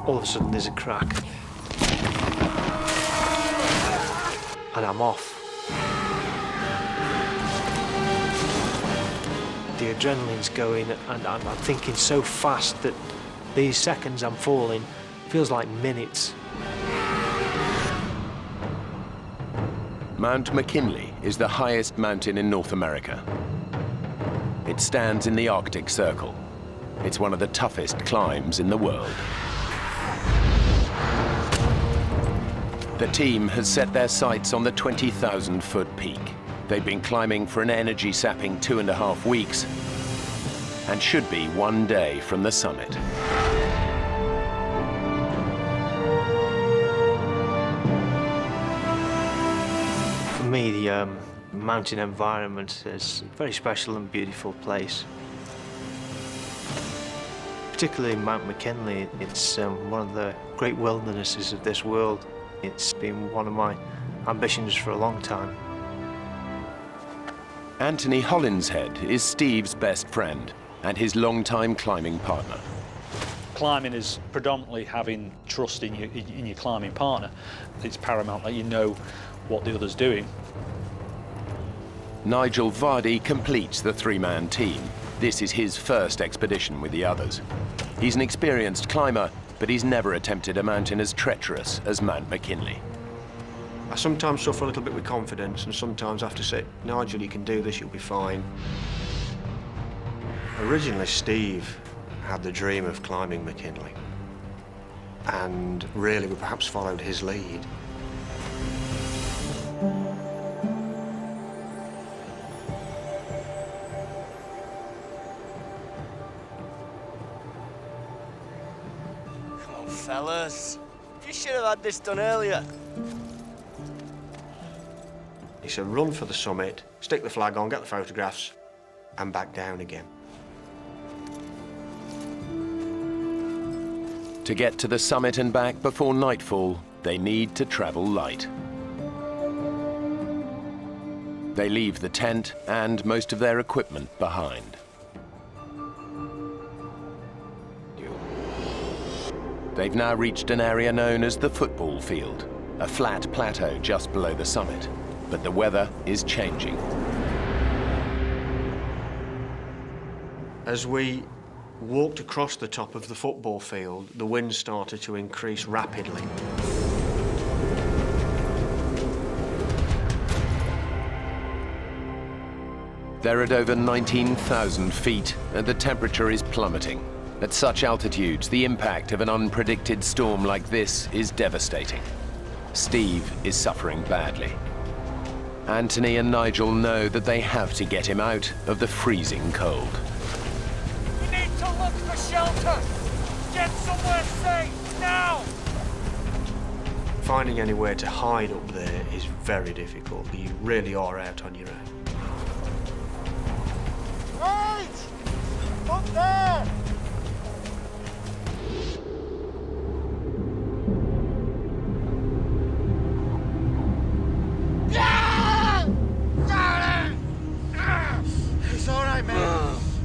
All of a sudden there's a crack. And I'm off. The adrenaline's going and I'm thinking so fast that these seconds I'm falling feels like minutes. Mount McKinley is the highest mountain in North America. It stands in the Arctic Circle. It's one of the toughest climbs in the world. The team has set their sights on the 20,000-foot peak. They've been climbing for an energy-sapping 2.5 weeks and should be one day from the summit. For me, the mountain environment is a very special and beautiful place. Particularly Mount McKinley, it's one of the great wildernesses of this world. It's been one of my ambitions for a long time. Anthony Hollinshead is Steve's best friend and his longtime climbing partner. Climbing is predominantly having trust in your climbing partner. It's paramount that you know what the other's doing. Nigel Vardy completes the three-man team. This is his first expedition with the others. He's an experienced climber, but he's never attempted a mountain as treacherous as Mount McKinley. I sometimes suffer a little bit with confidence and sometimes have to say, Nigel, you can do this, you'll be fine. Originally, Steve had the dream of climbing McKinley, and really we perhaps followed his lead. Fellas, you should have had this done earlier. He said, run for the summit, stick the flag on, get the photographs, and back down again. To get to the summit and back before nightfall, they need to travel light. They leave the tent and most of their equipment behind. They've now reached an area known as the football field, a flat plateau just below the summit. But the weather is changing. As we walked across the top of the football field, the wind started to increase rapidly. They're at over 19,000 feet and the temperature is plummeting. At such altitudes, the impact of an unpredicted storm like this is devastating. Steve is suffering badly. Anthony and Nigel know that they have to get him out of the freezing cold. We need to look for shelter! Get somewhere safe, now! Finding anywhere to hide up there is very difficult. You really are out on your own. Wait! Up there!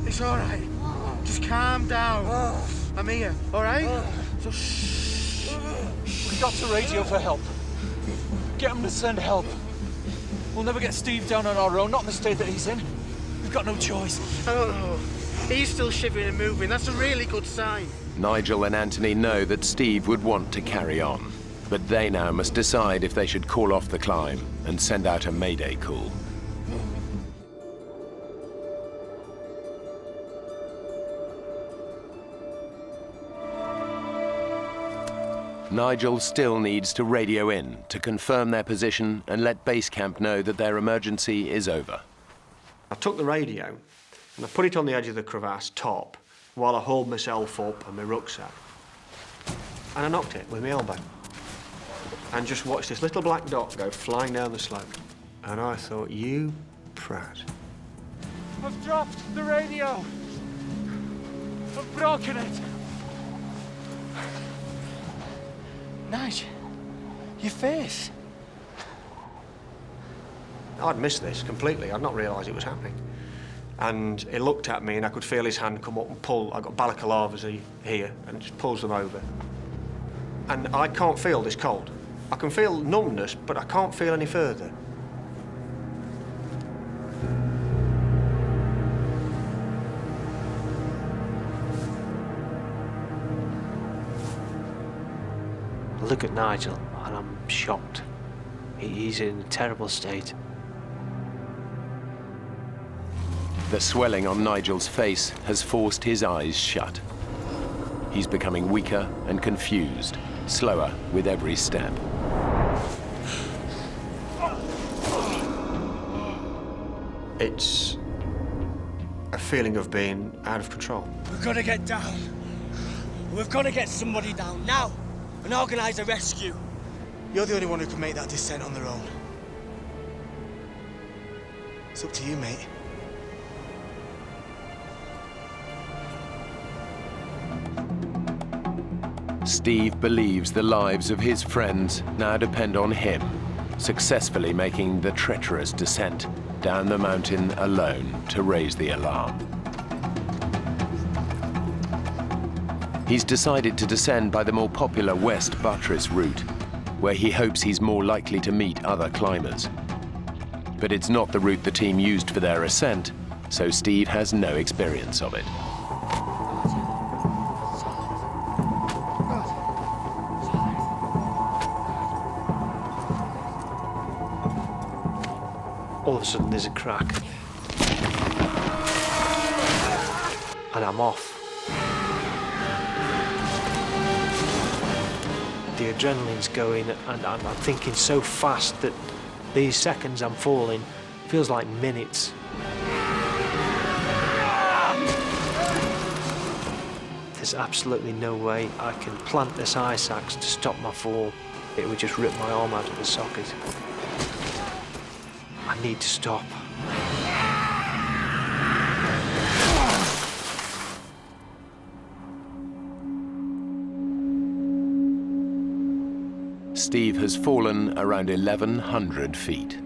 It's all right. Just calm down. I'm here, all right? So shh. We got to radio for help. Get them to send help. We'll never get Steve down on our own, not in the state that he's in. We've got no choice. I don't know. He's still shivering and moving. That's a really good sign. Nigel and Anthony know that Steve would want to carry on, but they now must decide if they should call off the climb and send out a mayday call. Nigel still needs to radio in to confirm their position and let base camp know that their emergency is over. I took the radio and I put it on the edge of the crevasse top while I hauled myself up and my rucksack. And I knocked it with my elbow. And just watched this little black dot go flying down the slope. And I thought, you prat. I've dropped the radio. I've broken it. Nige, your face. I'd missed this completely. I'd not realised it was happening. And he looked at me and I could feel his hand come up and pull. I got balaclavas here and just pulls them over. and I can't feel this cold. I can feel numbness, but I can't feel any further. I look at Nigel and I'm shocked. He's in a terrible state. The swelling on Nigel's face has forced his eyes shut. He's becoming weaker and confused, slower with every step. It's a feeling of being out of control. We've got to get down. We've got to get somebody down now and organise a rescue. You're the only one who can make that descent on their own. It's up to you, mate. Steve believes the lives of his friends now depend on him, successfully making the treacherous descent down the mountain alone to raise the alarm. He's decided to descend by the more popular West Buttress route, where he hopes he's more likely to meet other climbers. But it's not the route the team used for their ascent, so Steve has no experience of it. All of a sudden there's a crack. And I'm off. The adrenaline's going and I'm thinking so fast that these seconds I'm falling feels like minutes. There's absolutely no way I can plant this ice axe to stop my fall. It would just rip my arm out of the socket. I need to stop. Steve has fallen around 1,100 feet.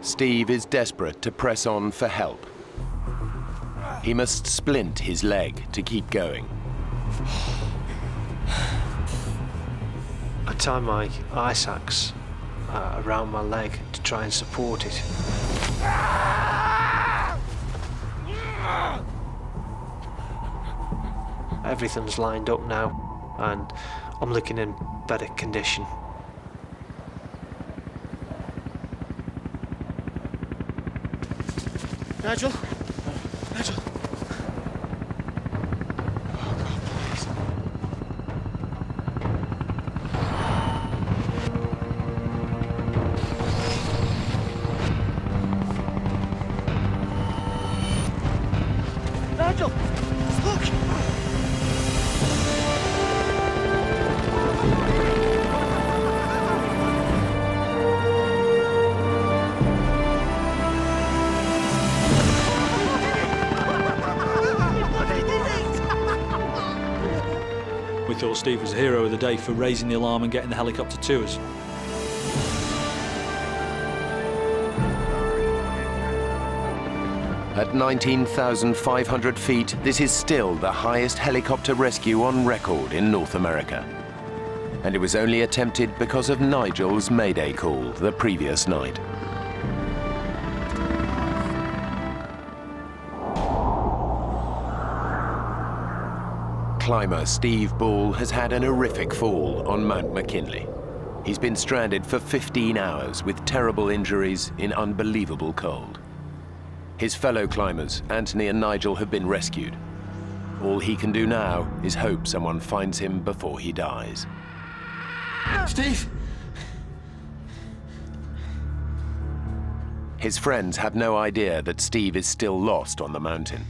Steve is desperate to press on for help. He must splint his leg to keep going. I tie my ice axe around my leg to try and support it. Everything's lined up now, and I'm looking in better condition. Nigel? Nigel? Nigel, look! We thought Steve was the hero of the day for raising the alarm and getting the helicopter to us. At 19,500 feet, this is still the highest helicopter rescue on record in North America. And it was only attempted because of Nigel's mayday call the previous night. Climber Steve Ball has had an horrific fall on Mount McKinley. He's been stranded for 15 hours with terrible injuries in unbelievable cold. His fellow climbers, Anthony and Nigel, have been rescued. All he can do now is hope someone finds him before he dies. Steve! His friends have no idea that Steve is still lost on the mountain.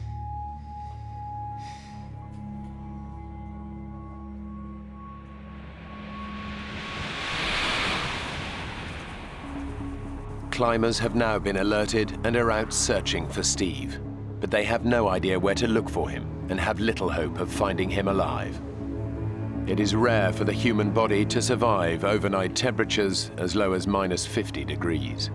Climbers have now been alerted and are out searching for Steve, but they have no idea where to look for him and have little hope of finding him alive. It is rare for the human body to survive overnight temperatures as low as -50 degrees.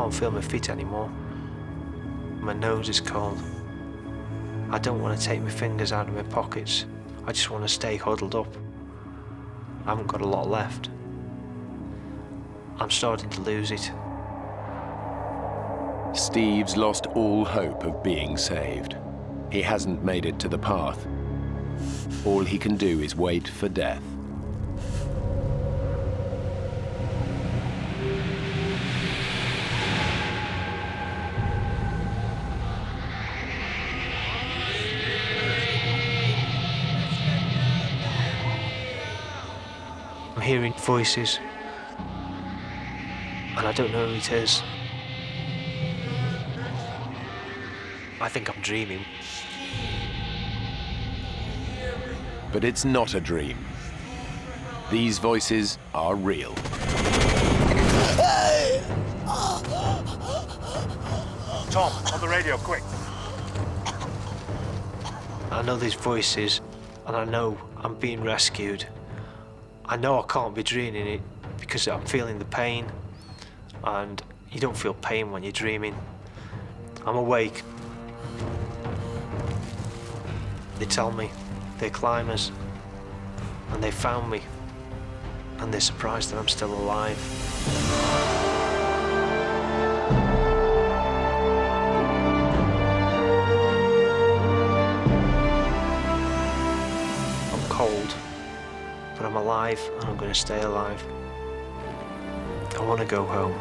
can't feel my feet anymore. My nose is cold. I don't want to take my fingers out of my pockets. I just want to stay huddled up. I haven't got a lot left. I'm starting to lose it. Steve's lost all hope of being saved. He hasn't made it to the path. All he can do is wait for death. I'm hearing voices, and I don't know who it is. I think I'm dreaming. But it's not a dream. These voices are real. Tom, on the radio, quick. I know these voices, and I know I'm being rescued. I know I can't be dreaming it because I'm feeling the pain, and you don't feel pain when you're dreaming. I'm awake. They tell me they're climbers, and they found me, and they're surprised that I'm still alive. I'm cold, but I'm alive, and I'm going to stay alive. I want to go home.